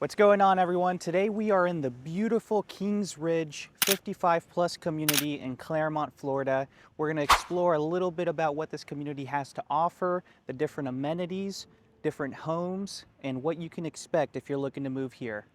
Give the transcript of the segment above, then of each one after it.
What's going on, everyone? Today we are in the beautiful Kings Ridge 55 plus community in Clermont, Florida. We're going to explore a little bit about what this community has to offer, the different amenities, different homes, and what you can expect if you're looking to move here.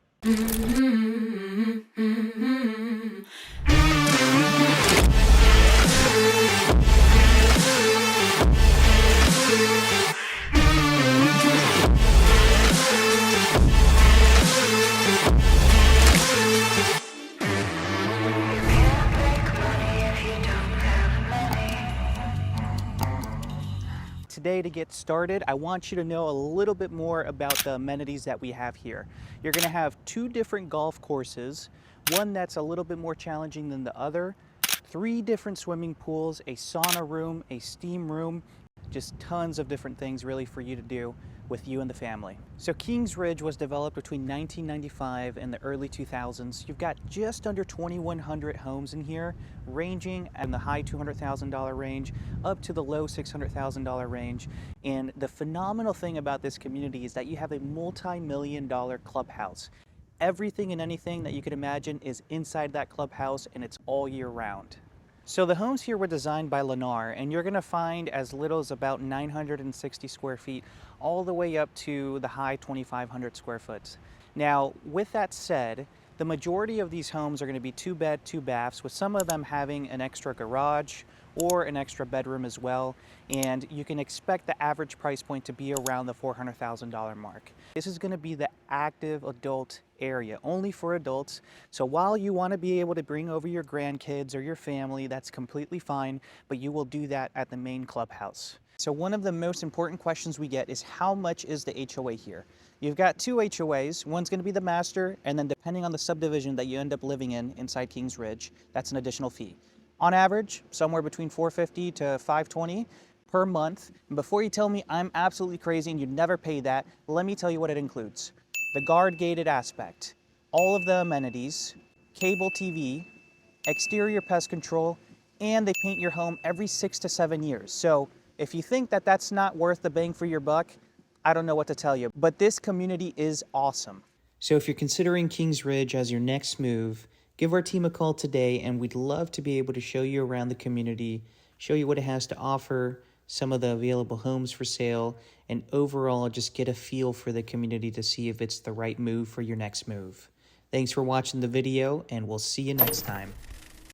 Today, to get started, I want you to know a little bit more about the amenities that we have here. You're going to have two different golf courses, one that's a little bit more challenging than the other, 3 different swimming pools, a sauna room, a steam room, just tons of different things really for you to do with you and the family. So Kings Ridge was developed between 1995 and the early 2000s. You've got just under 2,100 homes in here, ranging in the high $200,000 range up to the low $600,000 range. And the phenomenal thing about this community is that you have a multi-million-dollar clubhouse. Everything and anything that you could imagine is inside that clubhouse, and it's all year round. So the homes here were designed by Lennar, and you're going to find as little as about 960 square feet all the way up to the high 2,500 square foot. Now, with that said, the majority of these homes are going to be 2-bed, 2 baths, with some of them having an extra garage or an extra bedroom as well, and you can expect the average price point to be around the $400,000 mark. This is going to be the active adult area, only for adults. So while you want to be able to bring over your grandkids or your family, that's completely fine, but you will do that at the main clubhouse. So one of the most important questions we get is, how much is the HOA here? You've got 2 HOAs. One's going to be the master, and then depending on the subdivision that you end up living in inside Kings Ridge, that's an additional fee. On average, somewhere between $450 to $520 per month. And before you tell me I'm absolutely crazy and you'd never pay that, let me tell you what it includes. The guard-gated aspect, all of the amenities, cable TV, exterior pest control, and they paint your home every 6 to 7 years. So if you think that that's not worth the bang for your buck, I don't know what to tell you. But this community is awesome. So if you're considering Kings Ridge as your next move, give our team a call today, and we'd love to be able to show you around the community, show you what it has to offer, some of the available homes for sale, and overall just get a feel for the community to see if it's the right move for your next move. Thanks for watching the video, and we'll see you next time.